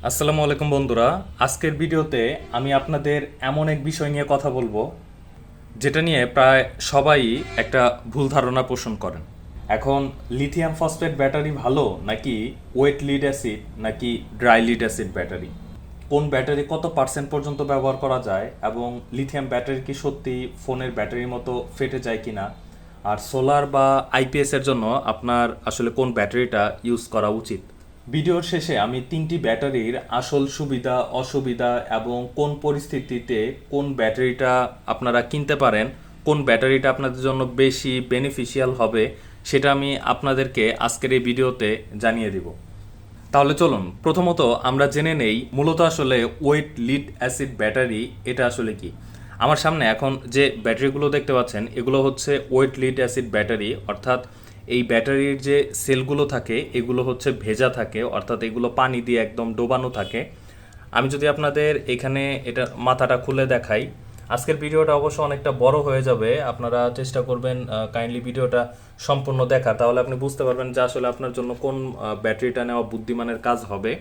আসসালামু আলাইকুম বন্ধুরা। আজকের ভিডিওতে আমি আপনাদের এমন এক বিষয় নিয়ে কথা বলবো যেটা নিয়ে প্রায় সবাই একটা ভুল ধারণা পোষণ করেন। এখন লিথিয়াম ফসফেট ব্যাটারি ভালো নাকি ওয়েট লিড অ্যাসিড নাকি ড্রাই লিড অ্যাসিড ব্যাটারি, কোন ব্যাটারি কত পার্সেন্ট পর্যন্ত ব্যবহার করা যায় এবং লিথিয়াম ব্যাটারি কি সত্যি ফোনের ব্যাটারির মতো ফেটে যায় কিনা, আর সোলার বা আইপিএস এর জন্য আপনার আসলে কোন ব্যাটারিটা ইউজ করা উচিত। ভিডিওর শেষে আমি তিনটি ব্যাটারির আসল সুবিধা অসুবিধা এবং কোন পরিস্থিতিতে কোন ব্যাটারিটা আপনারা কিনতে পারেন, কোন ব্যাটারিটা আপনাদের জন্য বেশি বেনিফিশিয়াল হবে, সেটা আমি আপনাদেরকে আজকের এই ভিডিওতে জানিয়ে দিব। তাহলে চলুন প্রথমত আমরা জেনে নেই মূলত আসলে ওয়েট লিড অ্যাসিড ব্যাটারি এটা আসলে কি। আমার সামনে এখন যে ব্যাটারিগুলো দেখতে পাচ্ছেন এগুলো হচ্ছে ওয়েট লিড অ্যাসিড ব্যাটারি, অর্থাৎ এই ব্যাটারির যে সেলগুলো থাকে এগুলো হচ্ছে ভেজা থাকে, অর্থাৎ এগুলো পানি দিয়ে একদম ডোবানো থাকে। আমি যদি আপনাদের এখানে এটা মাথাটা খুলে দেখাই, আজকের ভিডিওটা অবশ্য অনেকটা বড় হয়ে যাবে, আপনারা চেষ্টা করবেন কাইন্ডলি ভিডিওটা সম্পূর্ণ দেখার, তাহলে আপনি বুঝতে পারবেন যে আসলে আপনার জন্য কোন ব্যাটারিটা নেওয়া বুদ্ধিমানের কাজ হবে।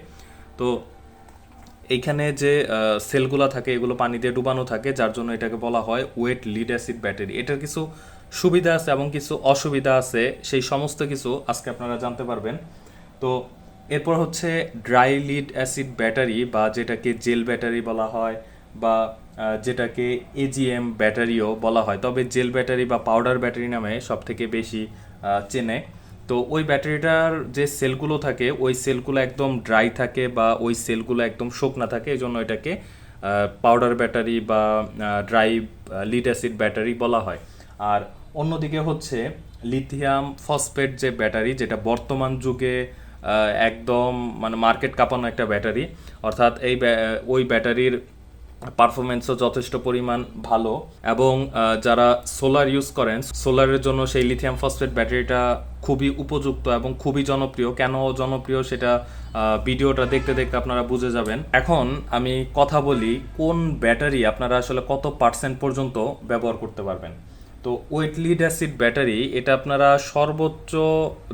তো এইখানে যে সেলগুলো থাকে এগুলো পানি দিয়ে ডুবানো থাকে, যার জন্য এটাকে বলা হয় ওয়েট লিড অ্যাসিড ব্যাটারি। এটার কিছু সুবিধা আছে এবং কিছু অসুবিধা আছে, সেই সমস্ত কিছু আজকে আপনারা জানতে পারবেন। তো এরপর হচ্ছে ড্রাই লিড অ্যাসিড ব্যাটারি বা যেটাকে জেল ব্যাটারি বলা হয়, বা যেটাকে এজিএম ব্যাটারিও বলা হয়, তবে জেল ব্যাটারি বা পাউডার ব্যাটারি নামে সব থেকে বেশি চেনে। তো ওই ব্যাটারিটার যে সেলগুলো থাকে ওই সেলগুলো একদম ড্রাই থাকে বা ওই সেলগুলো একদম শুকনা থাকে, এই জন্য এটাকে পাউডার ব্যাটারি বা ড্রাই লিড অ্যাসিড ব্যাটারি বলা হয়। আর অন্যদিকে হচ্ছে লিথিয়াম ফসফেট যে ব্যাটারি, যেটা বর্তমান যুগে একদম মানে মার্কেট কাঁপানো একটা ব্যাটারি, অর্থাৎ ওই ব্যাটারির পারফরমেন্সও যথেষ্ট পরিমাণ ভালো, এবং যারা সোলার ইউজ করেন সোলারের জন্য সেই লিথিয়াম ফসফেট ব্যাটারিটা খুবই উপযুক্ত এবং খুবই জনপ্রিয়। কেন জনপ্রিয় সেটা ভিডিওটা দেখতে দেখতে আপনারা বুঝে যাবেন। এখন আমি কথা বলি কোন ব্যাটারি আপনারা আসলে কত পার্সেন্ট পর্যন্ত ব্যবহার করতে পারবেন। তো ওয়েট লিড অ্যাসিড ব্যাটারি এটা আপনারা সর্বোচ্চ,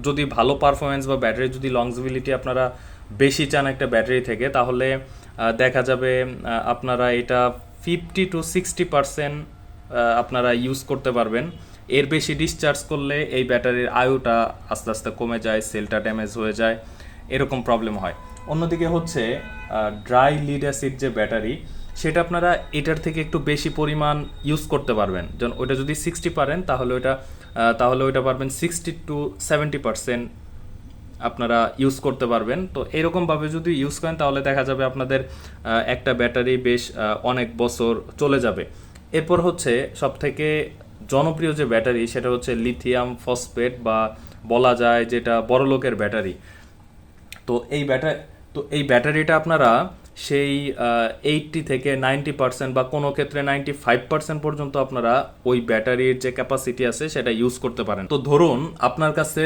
যদি ভালো পারফরমেন্স বা ব্যাটারি যদি লংজিবিলিটি আপনারা বেশি চান একটা ব্যাটারি থেকে, তাহলে দেখা যাবে আপনারা এটা 50 to 60% আপনারা ইউজ করতে পারবেন। এর বেশি ডিসচার্জ করলে এই ব্যাটারির আয়ুটা আস্তে আস্তে কমে যায়, সেলটা ড্যামেজ হয়ে যায়, এরকম প্রবলেম হয়। অন্যদিকে হচ্ছে ড্রাই লিড অ্যাসিড যে ব্যাটারি, সেটা আপনারা এটার থেকে একটু বেশি পরিমাণ ইউজ করতে পারবেন। যেমন ওইটা যদি 60 পারেন তাহলে ওইটা পারবেন 60 to 70% আপনারা ইউজ করতে পারবেন। তো এরকমভাবে যদি ইউজ করেন তাহলে দেখা যাবে আপনাদের একটা ব্যাটারি বেশ অনেক বছর চলে যাবে। এরপর হচ্ছে সবথেকে জনপ্রিয় যে ব্যাটারি সেটা হচ্ছে লিথিয়াম ফসফেট, বা বলা যায় যেটা বড়লোকের ব্যাটারি। তো এই ব্যাটারিটা আপনারা সেই 80 থেকে 90% বা কোনো ক্ষেত্রে 95% পর্যন্ত আপনারা ওই ব্যাটারির যে ক্যাপাসিটি আছে সেটা ইউজ করতে পারেন। তো ধরুন আপনার কাছে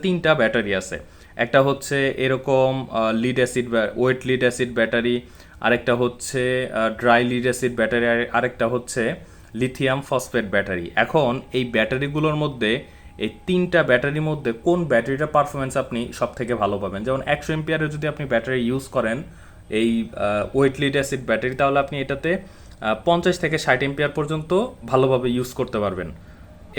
তিনটা ব্যাটারি আছে। একটা হচ্ছে এরকম lead acid wet lead acid battery, আরেকটা হচ্ছে ড্রাই লিড অ্যাসিড ব্যাটারি, আরেকটা হচ্ছে লিথিয়াম ফসফেট ব্যাটারি। এখন এই ব্যাটারিগুলোর মধ্যে, এই তিনটা ব্যাটারির মধ্যে কোন ব্যাটারিটা পারফরমেন্স আপনি সব থেকে ভালো পাবেন। যেমন 100 এম্পিয়ারের যদি আপনি ব্যাটারি ইউজ করেন এই ওয়েট লিড অ্যাসিড ব্যাটারি, তাহলে আপনি এটাতে 50 থেকে 60 এম্পিয়ার পর্যন্ত ভালোভাবে ইউজ করতে পারবেন।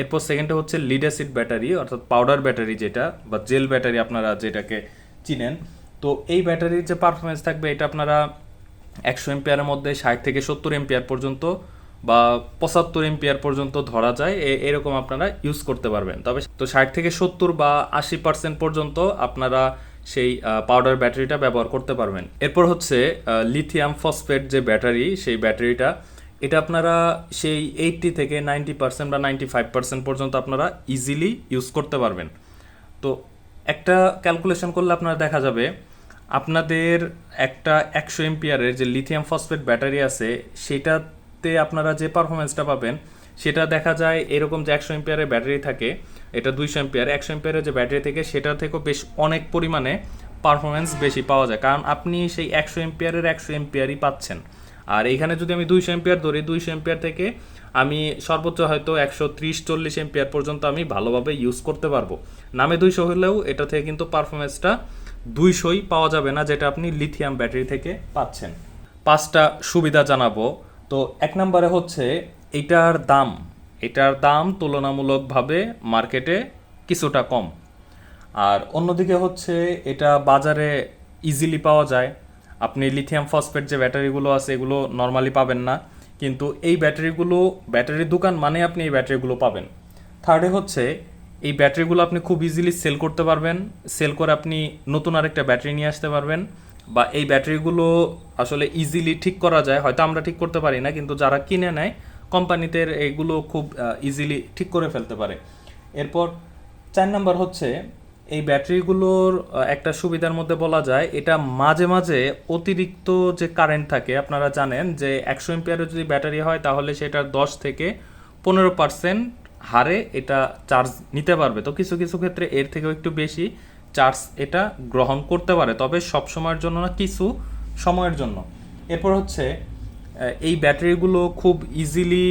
এরপর সেকেন্ডে হচ্ছে লিড অ্যাসিড ব্যাটারি, অর্থাৎ পাউডার ব্যাটারি যেটা, বা জেল ব্যাটারি আপনারা যেটাকে চিনেন। তো এই ব্যাটারির যে পারফরমেন্স থাকবে এটা আপনারা 100 এম্পিয়ারের মধ্যে 60 থেকে 70 এম্পিয়ার পর্যন্ত বা 75 এম্পিয়ার পর্যন্ত ধরা যায়, এরকম আপনারা ইউজ করতে পারবেন। তবে তো 60 থেকে 70 বা 80% পর্যন্ত আপনারা সেই পাউডার ব্যাটারিটা ব্যবহার করতে পারবেন। এরপর হচ্ছে লিথিয়াম ফসফেট যে ব্যাটারি, সেই ব্যাটারিটা এটা আপনারা সেই 80 থেকে 90% বা 95% পর্যন্ত আপনারা ইজিলি ইউজ করতে পারবেন। তো একটা ক্যালকুলেশন করলে আপনারা দেখা যাবে আপনাদের একটা 100 এম্পিয়ারের যে লিথিয়াম ফসফেট ব্যাটারি আছে সেটাতে আপনারা যে পারফরমেন্সটা পাবেন সেটা দেখা যায় এরকম যে 100 এম্পিয়ারের ব্যাটারি থাকে, এটা 200 এম্পিয়ার, 100 এম্পিয়ারের যে ব্যাটারি থেকে সেটা থেকেও বেশ অনেক পরিমাণে পারফরমেন্স বেশি পাওয়া যায়, কারণ আপনি সেই 100 এম্পিয়ারের 100 এম্পিয়ারই পাচ্ছেন। আর এখানে যদি আমি 200 এম্পিয়ার ধরি, 200 এম্পিয়ার থেকে আমি সর্বোচ্চ হয়তো 130-40 এম্পিয়ার পর্যন্ত আমি ভালোভাবে ইউজ করতে পারবো। নামে 200 হলেও এটা থেকে কিন্তু পারফরমেন্সটা দুইশোই পাওয়া যাবে না যেটা আপনি লিথিয়াম ব্যাটারি থেকে পাচ্ছেন। 5টা সুবিধা জানাবো। তো 1 নম্বরে হচ্ছে এটার দাম তুলনামূলকভাবে মার্কেটে কিছুটা কম। আর অন্যদিকে হচ্ছে এটা বাজারে ইজিলি পাওয়া যায়। আপনি লিথিয়াম ফসফেট যে ব্যাটারিগুলো আছে এগুলো নর্মালি পাবেন না, কিন্তু এই ব্যাটারির দোকান মানে আপনি এই ব্যাটারিগুলো পাবেন। থার্ডে হচ্ছে এই ব্যাটারিগুলো আপনি খুব ইজিলি সেল করতে পারবেন, সেল করে আপনি নতুন আরেকটা ব্যাটারি নিয়ে আসতে পারবেন। বা এই ব্যাটারিগুলো আসলে ইজিলি ঠিক করা যায়, হয়তো আমরা ঠিক করতে পারি না, কিন্তু যারা কিনে নেয় কোম্পানিতে এগুলো খুব ইজিলি ঠিক করে ফেলতে পারে। এরপর 4 নাম্বার হচ্ছে এই ব্যাটারিগুলোর একটা সুবিধার মধ্যে বলা যায় এটা মাঝে মাঝে অতিরিক্ত যে কারেন্ট থাকে, আপনারা জানেন যে 100 এম্পিয়ারের যদি ব্যাটারি হয় তাহলে সেটা 10 থেকে 15% হারে এটা চার্জ নিতে পারবে। তো কিছু কিছু ক্ষেত্রে এর থেকেও একটু বেশি চার্জ এটা গ্রহণ করতে পারে, তবে সব সময়ের জন্য না, কিছু সময়ের জন্য। এরপর হচ্ছে এই ব্যাটারিগুলো খুব ইজিলি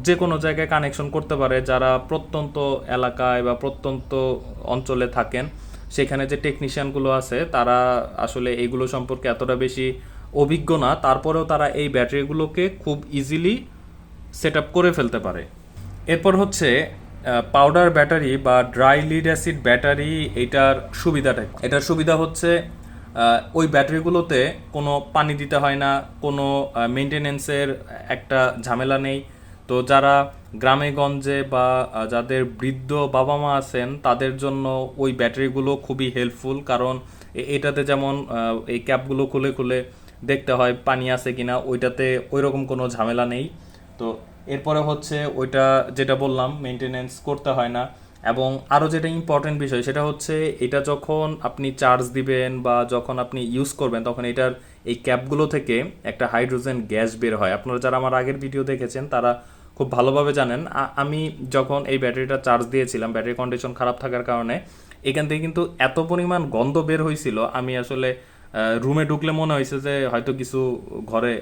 যে কোনো জায়গায় কানেকশন করতে পারে। যারা প্রত্যন্ত এলাকায় বা প্রত্যন্ত অঞ্চলে থাকেন সেখানে যে টেকনিশিয়ানগুলো আছে তারা আসলে এইগুলো সম্পর্কে এতটা বেশি অভিজ্ঞ না, তারপরেও তারা এই ব্যাটারিগুলোকে খুব ইজিলি সেট আপ করে ফেলতে পারে। এরপর হচ্ছে পাউডার ব্যাটারি বা ড্রাই লিড অ্যাসিড ব্যাটারি, এটার সুবিধা হচ্ছে ওই ব্যাটারিগুলোতে কোনো পানি দিতে হয় না, কোনো মেনটেনেন্সের একটা ঝামেলা নেই। তো যারা গ্রামে গঞ্জে বা যাদের বৃদ্ধ বাবা মা আছেন তাদের জন্য ওই ব্যাটারিগুলো খুবই হেল্পফুল, কারণ এটাতে যেমন এই ক্যাপগুলো খুলে খুলে দেখতে হয় পানি আছে কিনা, ওইটাতে ওইরকম কোনো ঝামেলা নেই। তো এরপরে হচ্ছে ওইটা যেটা বললাম মেনটেনেন্স করতে হয় না। এবং আরও যেটা ইম্পর্টেন্ট বিষয় সেটা হচ্ছে এটা যখন আপনি চার্জ দিবেন বা যখন আপনি ইউজ করবেন তখন এটার এই ক্যাপগুলো থেকে একটা হাইড্রোজেন গ্যাস বের হয়। আপনারা যারা আমার আগের ভিডিও দেখেছেন তারা খুব ভালোভাবে জানেন। আমি যখন এই ব্যাটারিটা চার্জ দিয়েছিলাম, ব্যাটারি কন্ডিশন খারাপ থাকার কারণে এখান থেকে কিন্তু এত পরিমাণ গন্ধ বের হয়েছিল, আমি আসলে রুমে ঢুকলে মনে হয়েছে যে হয়তো কিছু ঘরে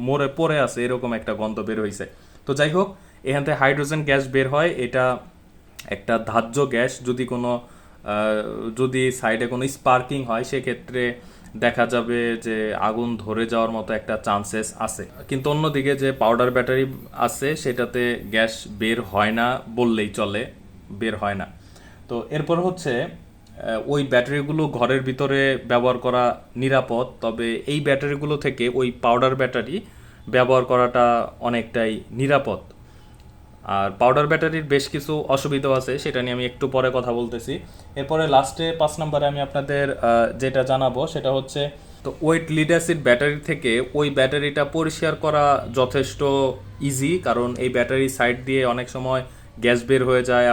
মরে পড়ে আছে, এরকম একটা গন্ধ বের হয়েছে। তো যাই হোক, এখান থেকে হাইড্রোজেন গ্যাস বের হয়, এটা একটা ধার্য গ্যাস। যদি সাইডে কোনো স্পার্কিং হয় সেক্ষেত্রে দেখা যাবে যে আগুন ধরে যাওয়ার মতো একটা চান্সেস আছে। কিন্তু অন্যদিকে যে পাউডার ব্যাটারি আছে সেটাতে গ্যাস বের হয় না বললেই চলে, বের হয় না। তো এরপর হচ্ছে ওই ব্যাটারিগুলো ঘরের ভিতরে ব্যবহার করা নিরাপদ, তবে এই ব্যাটারিগুলো থেকে ওই পাউডার ব্যাটারি ব্যবহার করাটা অনেকটাই নিরাপদ। আর পাউডার ব্যাটারির বেশ কিছু অসুবিধাও আছে, সেটা নিয়ে আমি একটু পরে কথা বলতেছি। এরপরে লাস্টে 5 নম্বরে আমি আপনাদের যেটা জানাবো সেটা হচ্ছে, তো ওয়েট লিড অ্যাসিড ব্যাটারি থেকে ওই ব্যাটারিটা পরিষ্কার করা যথেষ্ট ইজি, কারণ এই ব্যাটারি সাইড দিয়ে অনেক সময় গ্যাস বের হয়ে যায়।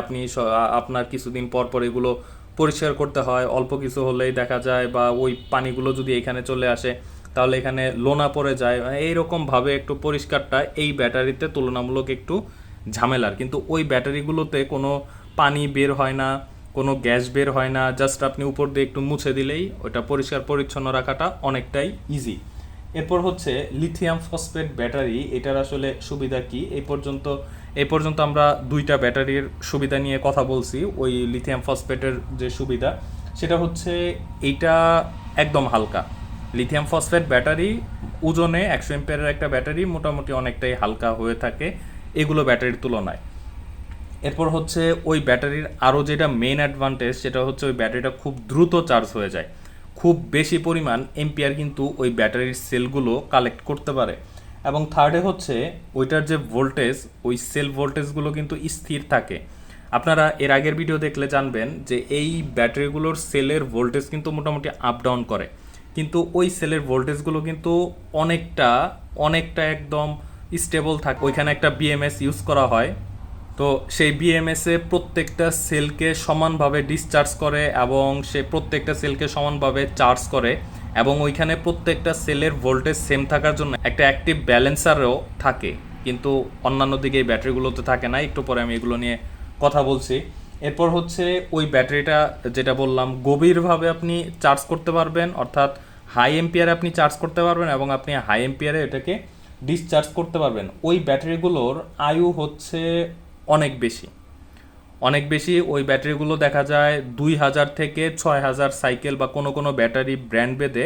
আপনার কিছুদিন পর পর এগুলো পরিষ্কার করতে হয়, অল্প কিছু হলেই দেখা যায়, বা ওই পানিগুলো যদি এখানে চলে আসে তাহলে এখানে লোনা পড়ে যায়। এইরকমভাবে একটু পরিষ্কারটা এই ব্যাটারিতে তুলনামূলক একটু ঝামেলার, কিন্তু ওই ব্যাটারিগুলোতে কোনো পানি বের হয় না, কোনো গ্যাস বের হয় না, জাস্ট আপনি উপর দিয়ে একটু মুছে দিলেই ওটা পরিষ্কার পরিচ্ছন্ন রাখাটা অনেকটাই ইজি। এরপর হচ্ছে লিথিয়াম ফসফেট ব্যাটারি, এটার আসলে সুবিধা কি? এই পর্যন্ত আমরা 2টা ব্যাটারির সুবিধা নিয়ে কথা বলছি। ওই লিথিয়াম ফসফেটের যে সুবিধা সেটা হচ্ছে এইটা একদম হালকা। লিথিয়াম ফসফেট ব্যাটারি ওজনে 100 এম্পিয়ারের একটা ব্যাটারি মোটামুটি অনেকটাই হালকা হয়ে থাকে এগুলো ব্যাটারির তুলনায়। এরপর হচ্ছে ওই ব্যাটারির আরও যেটা মেইন অ্যাডভান্টেজ সেটা হচ্ছে ওই ব্যাটারিটা খুব দ্রুত চার্জ হয়ে যায়। খুব বেশি পরিমাণ এম্পিয়ার কিন্তু ওই ব্যাটারির সেলগুলো কালেক্ট করতে পারে। এবং থার্ডে হচ্ছে ওইটার যে ভোল্টেজ, ওই সেল ভোল্টেজগুলো কিন্তু স্থির থাকে। আপনারা এর আগের ভিডিও দেখলে জানবেন যে এই ব্যাটারিগুলোর সেলের ভোল্টেজ কিন্তু মোটামুটি আপ ডাউন করে, কিন্তু ওই সেলের ভোল্টেজগুলো কিন্তু অনেকটা অনেকটা একদম স্টেবল থাকে। ওইখানে একটা বিএমএস ইউজ করা হয়, তো সেই বিএমএসে প্রত্যেকটা সেলকে সমানভাবে ডিসচার্জ করে এবং সে প্রত্যেকটা সেলকে সমানভাবে চার্জ করে, এবং ওইখানে প্রত্যেকটা সেলের ভোল্টেজ সেম থাকার জন্য একটা অ্যাক্টিভ ব্যালেন্সারও থাকে, কিন্তু অন্যান্য দিকে এই ব্যাটারিগুলোতে থাকে না। একটু পরে আমি এগুলো নিয়ে কথা বলছি। এরপর হচ্ছে ওই ব্যাটারিটা যেটা বললাম গভীরভাবে আপনি চার্জ করতে পারবেন, অর্থাৎ হাই এম্পিয়ারে আপনি চার্জ করতে পারবেন এবং আপনি হাই এম্পিয়ারে এটাকে ডিসচার্জ করতে পারবেন। ওই ব্যাটারিগুলোর আয়ু হচ্ছে অনেক বেশি, অনেক বেশি। ওই ব্যাটারিগুলো দেখা যায় 2000 থেকে 6000 সাইকেল বা কোনো কোনো ব্যাটারি ব্র্যান্ড ভেদে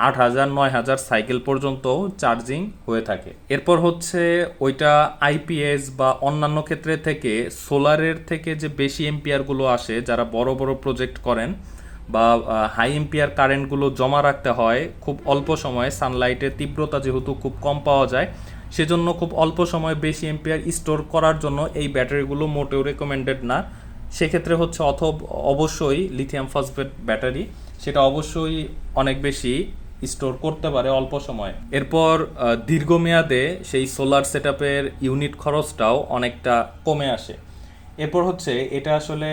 8000 9000 সাইকেল পর্যন্ত চার্জিং হয়ে থাকে। এরপর হচ্ছে ওইটা আইপিএস বা অন্যান্য ক্ষেত্রে থেকে সোলারের থেকে যে বেশি এম্পিয়ারগুলো আসে, যারা বড় বড় প্রজেক্ট করেন বা হাই এম্পিয়ার কারেন্টগুলো জমা রাখতে হয় খুব অল্প সময়ে, সানলাইটের তীব্রতা যেহেতু খুব কম পাওয়া যায়, সেজন্য খুব অল্প সময়ে বেশি এম্পিয়ার স্টোর করার জন্য এই ব্যাটারিগুলো মোটেও রেকমেন্ডেড না। সেক্ষেত্রে হচ্ছে অবশ্যই লিথিয়াম ফসফেট ব্যাটারি, সেটা অবশ্যই অনেক বেশি স্টোর করতে পারে অল্প সময়ে। এরপর দীর্ঘমেয়াদে সেই সোলার সেটআপের ইউনিট খরচটাও অনেকটা কমে আসে। এরপর হচ্ছে এটা আসলে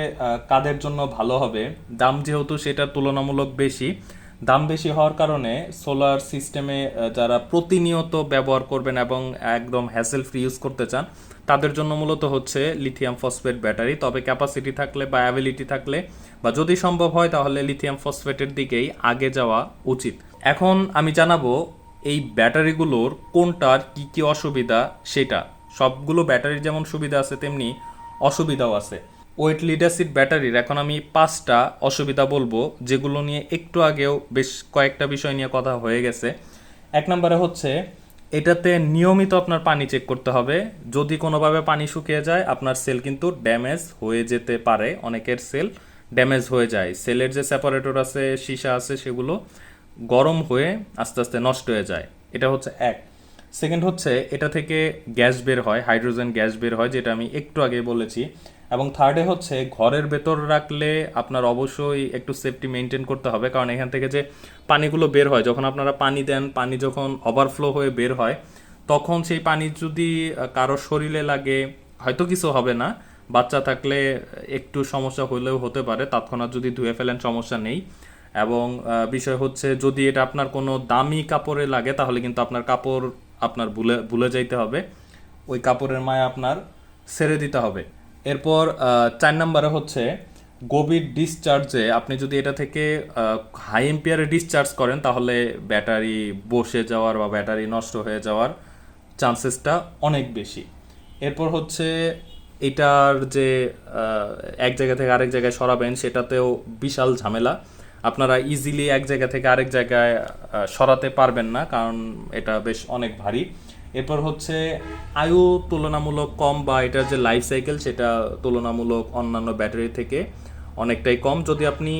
কাদের জন্য ভালো হবে, দাম যেহেতু সেটা তুলনামূলক বেশি, দাম বেশি হওয়ার কারণে সোলার সিস্টেমে যারা প্রতিনিয়ত ব্যবহার করবেন এবং একদম হ্যাসেল ফ্রি ইউজ করতে চান, তাদের জন্য মূলত হচ্ছে লিথিয়াম ফসফেট ব্যাটারি। তবে ক্যাপাসিটি থাকলে বা অ্যাবিলিটি থাকলে বা যদি সম্ভব হয় তাহলে লিথিয়াম ফসফেটের দিকেই আগে যাওয়া উচিত। এখন আমি জানাবো এই ব্যাটারিগুলোর কোনটার কি কি অসুবিধা সেটা। সবগুলো ব্যাটারির যেমন সুবিধা আছে তেমনি অসুবিধাও আছে। ওয়েট লিড অ্যাসিড ব্যাটারির এখন আমি 5টা অসুবিধা বলবো, যেগুলো নিয়ে একটু আগেও বেশ কয়েকটা বিষয় নিয়ে কথা হয়ে গেছে। 1 নম্বরে হচ্ছে এটাতে নিয়মিত আপনার পানি চেক করতে হবে। যদি কোনোভাবে পানি শুকিয়ে যায় আপনার সেল কিন্তু ড্যামেজ হয়ে যেতে পারে। অনেকের সেল ড্যামেজ হয়ে যায়, সেলের যে সেপারেটর আছে, সীসা আছে, সেগুলো গরম হয়ে আস্তে আস্তে নষ্ট হয়ে যায়। এটা হচ্ছে এক। সেকেন্ড হচ্ছে এটা থেকে গ্যাস বের হয়, হাইড্রোজেন গ্যাস বের হয়, যেটা আমি একটু আগে বলেছি। এবং থার্ডে হচ্ছে ঘরের ভেতর রাখলে আপনার অবশ্যই একটু সেফটি মেনটেন করতে হবে, কারণ এখান থেকে যে পানিগুলো বের হয়, যখন আপনারা পানি দেন, পানি যখন ওভারফ্লো হয়ে বের হয়, তখন সেই পানি যদি কারো শরীরে লাগে হয়তো কিছু হবে না, বাচ্চা থাকলে একটু সমস্যা হলেও হতে পারে, তৎক্ষণাৎ যদি ধুয়ে ফেলেন সমস্যা নেই। এবং বিষয় হচ্ছে যদি এটা আপনার কোনো দামি কাপড়ে লাগে তাহলে কিন্তু আপনার কাপড় আপনার ভুলে ভুলে যাইতে হবে, ওই কাপড়ের মায়া আপনার ছেড়ে দিতে হবে। এরপর 4 নম্বরে হচ্ছে গভীর ডিসচার্জে আপনি যদি এটা থেকে হাই এম্পিয়ারে ডিসচার্জ করেন তাহলে ব্যাটারি বসে যাওয়ার বা ব্যাটারি নষ্ট হয়ে যাওয়ার চান্সেসটা অনেক বেশি। এরপর হচ্ছে এটার যে এক জায়গা থেকে আরেক জায়গায় সরাবেন সেটাতেও বিশাল ঝামেলা। আপনারা ইজিলি এক জায়গা থেকে আরেক জায়গায় সরাতে পারবেন না, কারণ এটা বেশ অনেক ভারী। এরপর হচ্ছে আয়ু তুলনামূলক কম, বা এটার যে লাইফ সাইকেল সেটা তুলনামূলক অন্যান্য ব্যাটারি থেকে অনেকটাই কম। যদি আপনি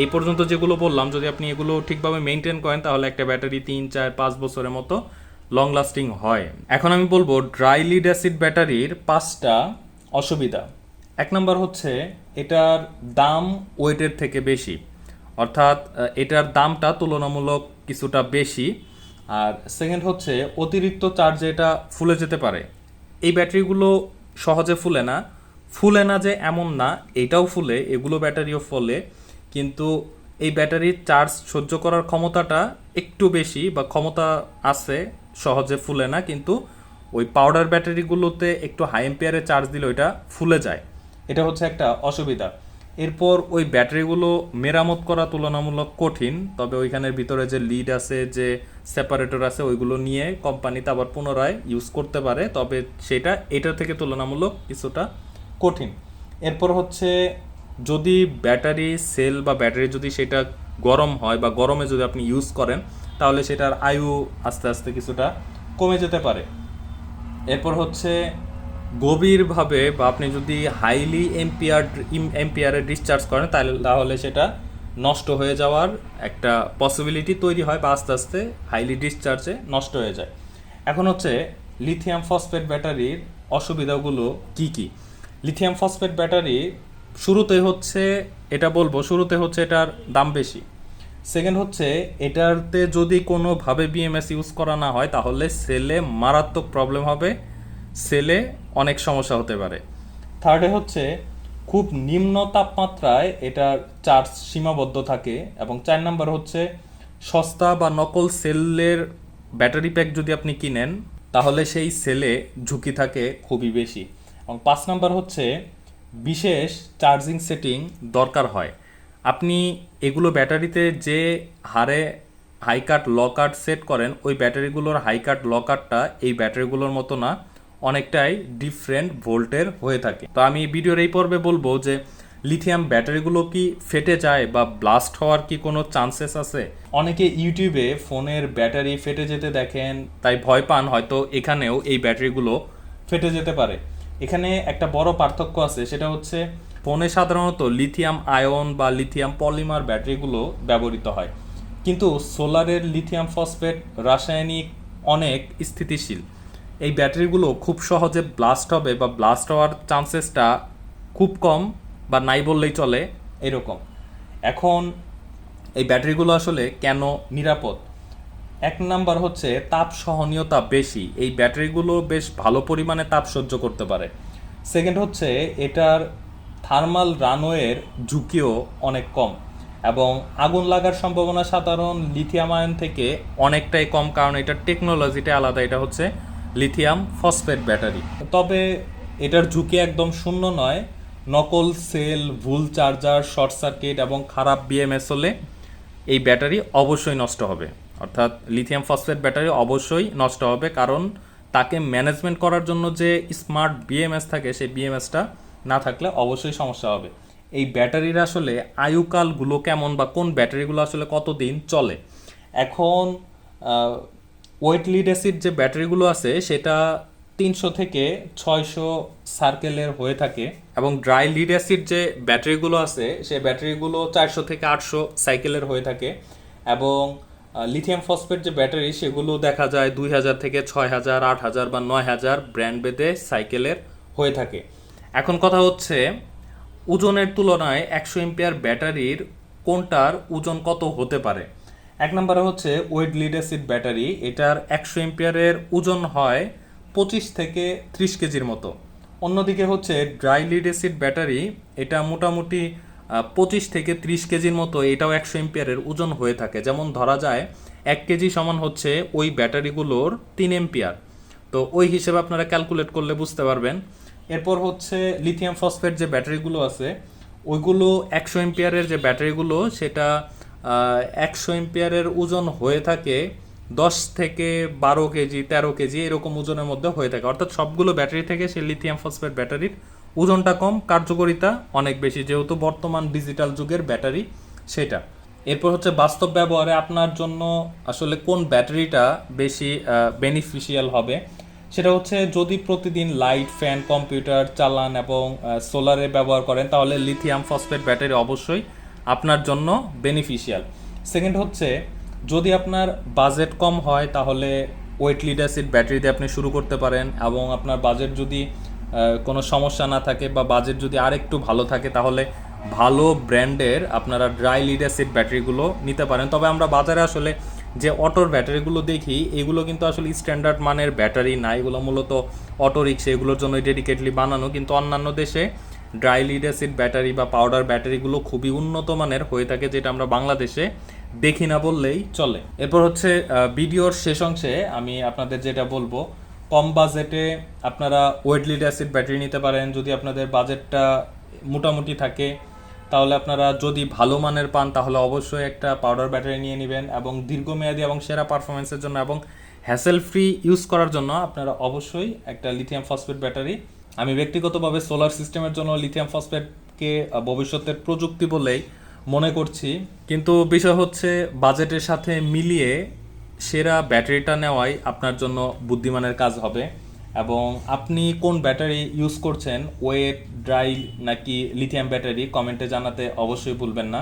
এই পর্যন্ত যেগুলো বললাম, যদি আপনি এগুলো ঠিকভাবে মেনটেন করেন তাহলে একটা ব্যাটারি 3 4 5 বছরের মতো লং লাস্টিং হয়। এখন আমি বলবো ড্রাই লিড অ্যাসিড ব্যাটারির 5টা অসুবিধা। 1 নম্বর হচ্ছে এটার দাম ওয়েটের থেকে বেশি, অর্থাৎ এটার দামটা তুলনামূলক কিছুটা বেশি। আর সেকেন্ড হচ্ছে অতিরিক্ত চার্জে এটা ফুলে যেতে পারে। এই ব্যাটারিগুলো সহজে ফুলে না, ফুলে না যে এমন না, এটাও ফুলে, এগুলো ব্যাটারিও ফলে, কিন্তু এই ব্যাটারির চার্জ সহ্য করার ক্ষমতাটা একটু বেশি, বা ক্ষমতা আছে, সহজে ফুলে না। কিন্তু ওই পাউডার ব্যাটারিগুলোতে একটু হাই এম্পিয়ারে চার্জ দিলে ওইটা ফুলে যায়, এটা হচ্ছে একটা অসুবিধা। এরপর ওই ব্যাটারিগুলো মেরামত করা তুলনামূলক কঠিন, তবে ওইখানের ভিতরে যে লিড আছে, যে সেপারেটর আছে, ওইগুলো নিয়ে কোম্পানিতে আবার পুনরায় ইউজ করতে পারে, তবে সেটা এটার থেকে তুলনামূলক কিছুটা কঠিন। এরপর হচ্ছে যদি ব্যাটারি সেল বা ব্যাটারি যদি সেটা গরম হয় বা গরমে যদি আপনি ইউজ করেন তাহলে সেটার আয়ু আস্তে আস্তে কিছুটা কমে যেতে পারে। এরপর হচ্ছে গভীরভাবে বা আপনি যদি হাইলি এম্পিয়ারে ডিসচার্জ করেন তাহলে সেটা নষ্ট হয়ে যাওয়ার একটা পসিবিলিটি তৈরি হয়, বা আস্তে আস্তে হাইলি ডিসচার্জে নষ্ট হয়ে যায়। এখন হচ্ছে লিথিয়াম ফসফেট ব্যাটারির অসুবিধাগুলো কি কি। লিথিয়াম ফসফেট ব্যাটারি শুরুতে হচ্ছে শুরুতে হচ্ছে এটার দাম বেশি। সেকেন্ড হচ্ছে এটাতে যদি কোনোভাবে বিএমএস ইউজ করা না হয় তাহলে সেলে মারাত্মক প্রবলেম হবে, সেলে অনেক সমস্যা হতে পারে। থার্ডে হচ্ছে খুব নিম্ন তাপমাত্রায় এটার চার্জ সীমাবদ্ধ থাকে। এবং 4 নম্বর হচ্ছে সস্তা বা নকল সেলের ব্যাটারি প্যাক যদি আপনি কিনেন তাহলে সেই সেলে ঝুঁকি থাকে খুবই বেশি। এবং 5 নম্বর হচ্ছে বিশেষ চার্জিং সেটিং দরকার হয়। আপনি এগুলো ব্যাটারিতে যে হারে হাই কাট ল কাট সেট করেন, ওই ব্যাটারিগুলোর হাই কাট ল কাটটা এই ব্যাটারিগুলোর মতো না, অনেকটাই ডিফারেন্ট ভোল্টের হয়ে থাকে। তো আমি ভিডিওর এই পর্বে বলবো যে লিথিয়াম ব্যাটারিগুলো কি ফেটে যায় বা ব্লাস্ট হওয়ার কি কোনো চান্সেস আছে। অনেকে ইউটিউবে ফোনের ব্যাটারি ফেটে যেতে দেখেন, তাই ভয় পান হয়তো এখানেও এই ব্যাটারিগুলো ফেটে যেতে পারে। এখানে একটা বড় পার্থক্য আছে, সেটা হচ্ছে ফোনে সাধারণত লিথিয়াম আয়ন বা লিথিয়াম পলিমার ব্যাটারিগুলো ব্যবহৃত হয়, কিন্তু সোলারের লিথিয়াম ফসফেট রাসায়নিক অনেক স্থিতিশীল। এই ব্যাটারিগুলো খুব সহজে ব্লাস্ট হবে বা ব্লাস্ট হওয়ার চান্সেসটা খুব কম বা নাই বললেই চলে এরকম। এখন এই ব্যাটারিগুলো আসলে কেন নিরাপদ? এক নাম্বার হচ্ছে তাপ সহনীয়তা বেশি, এই ব্যাটারিগুলো বেশ ভালো পরিমাণে তাপ সহ্য করতে পারে। সেকেন্ড হচ্ছে এটার থার্মাল রানওয়ের ঝুঁকিও অনেক কম, এবং আগুন লাগার সম্ভাবনা সাধারণ লিথিয়াম আয়ন থেকে অনেকটাই কম, কারণ এটার টেকনোলজিটা আলাদা। এটা হচ্ছে লিথিয়াম ফসফেট ব্যাটারি। তবে এটার ঝুঁকি একদম শূন্য নয়। নকল সেল, ভুল চার্জার, শর্ট সার্কিট এবং খারাপ বিএমএস হলে এই ব্যাটারি অবশ্যই নষ্ট হবে। অর্থাৎ লিথিয়াম ফসফেট ব্যাটারি অবশ্যই নষ্ট হবে, কারণ তাকে ম্যানেজমেন্ট করার জন্য যে স্মার্ট বিএমএস থাকে সেই বিএমএসটা না থাকলে অবশ্যই সমস্যা হবে। এই ব্যাটারির আসলে আয়ুকালগুলো কেমন বা কোন ব্যাটারিগুলো আসলে কতদিন চলে? এখন ওয়েট লিড অ্যাসিড যে ব্যাটারিগুলো আছে সেটা 300 থেকে 600 সার্কেলের হয়ে থাকে, এবং ড্রাই লিড অ্যাসিড যে ব্যাটারিগুলো আছে সেই ব্যাটারিগুলো 400 থেকে 800 সাইকেলের হয়ে থাকে, এবং লিথিয়াম ফসফেট যে ব্যাটারি সেগুলো দেখা যায় 2000 থেকে 6000, 8000 বা 9000 ব্র্যান্ড ভেদে সাইকেলের হয়ে থাকে। এখন কথা হচ্ছে ওজনের তুলনায় 100 এম্পিয়ার ব্যাটারির কোনটার ওজন কত হতে পারে? এক নম্বরে হচ্ছে ওয়েট লিড অ্যাসিড ব্যাটারি, এটার 100 এম্পিয়ারের ওজন হয় 25 থেকে 30 কেজির মতো। অন্যদিকে হচ্ছে ড্রাই লিড অ্যাসিড ব্যাটারি, এটা মোটামুটি 25 থেকে 30 কেজির মতো, এটাও 100 এম্পিয়ারের ওজন হয়ে থাকে। যেমন ধরা যায় 1 কেজি সমান হচ্ছে ওই ব্যাটারিগুলোর 3 এম্পিয়ার। তো ওই হিসেবে আপনারা ক্যালকুলেট করলে বুঝতে পারবেন। এরপর হচ্ছে লিথিয়াম ফসফেট যে ব্যাটারিগুলো আছে ওইগুলো 100 এম্পিয়ারের যে ব্যাটারিগুলো সেটা 100 এম্পিয়ারের ওজন হয়ে থাকে 10 থেকে 12 কেজি, 13 কেজি এরকম ওজনের মধ্যে হয়ে থাকে। অর্থাৎ সবগুলো ব্যাটারি থেকে সেই লিথিয়াম ফসফেট ব্যাটারির ওজনটা কম, কার্যকারিতা অনেক বেশি, যেহেতু বর্তমান ডিজিটাল যুগের ব্যাটারি সেটা। এরপর হচ্ছে বাস্তব ব্যবহারে আপনার জন্য আসলে কোন ব্যাটারিটা বেশি বেনিফিশিয়াল হবে, সেটা হচ্ছে যদি প্রতিদিন লাইট, ফ্যান, কম্পিউটার চালান এবং সোলারে ব্যবহার করেন তাহলে লিথিয়াম ফসফেট ব্যাটারি অবশ্যই আপনার জন্য বেনিফিশিয়াল। সেকেন্ড হচ্ছে যদি আপনার বাজেট কম হয় তাহলে ওয়েট লিড অ্যাসিড ব্যাটারি দিয়ে আপনি শুরু করতে পারেন, এবং আপনার বাজেট যদি কোনো সমস্যা না থাকে বা বাজেট যদি আরেকটু ভালো থাকে তাহলে ভালো ব্র্যান্ডের আপনারা ড্রাই লিড অ্যাসিড ব্যাটারিগুলো নিতে পারেন। তবে আমরা বাজারে আসলে যে অটোর ব্যাটারিগুলো দেখি এগুলো কিন্তু আসলে স্ট্যান্ডার্ড মানের ব্যাটারি না, এগুলো মূলত অটো রিক্সা এগুলোর জন্য ডেডিকেটলি বানানো, কিন্তু অন্যান্য দেশে ড্রাই লিড অ্যাসিড ব্যাটারি বা পাউডার ব্যাটারিগুলো খুবই উন্নত মানের হয়ে থাকে, যেটা আমরা বাংলাদেশে দেখি না বললেই চলে। এরপর হচ্ছে ভিডিওর শেষ অংশে আমি আপনাদের যেটা বলবো, কম বাজেটে আপনারা ওয়েট লিড অ্যাসিড ব্যাটারি নিতে পারেন। যদি আপনাদের বাজেটটা মোটামুটি থাকে তাহলে আপনারা যদি ভালো মানের পান তাহলে অবশ্যই একটা পাউডার ব্যাটারি নিয়ে নেবেন, এবং দীর্ঘমেয়াদী এবং সেরা পারফরমেন্সের জন্য এবং হ্যাসেল ফ্রি ইউজ করার জন্য আপনারা অবশ্যই একটা লিথিয়াম ফসফেট ব্যাটারি। আমি ব্যক্তিগতভাবে সোলার সিস্টেমের জন্য লিথিয়াম ফসফেটকে ভবিষ্যতের প্রযুক্তি বলেই মনে করছি, কিন্তু বিষয় হচ্ছে বাজেটের সাথে মিলিয়ে সেরা ব্যাটারিটা নেওয়াই আপনার জন্য বুদ্ধিমানের কাজ হবে। এবং আপনি কোন ব্যাটারি ইউজ করছেন, ওয়েট, ড্রাই নাকি লিথিয়াম ব্যাটারি, কমেন্টে জানাতে অবশ্যই ভুলবেন না।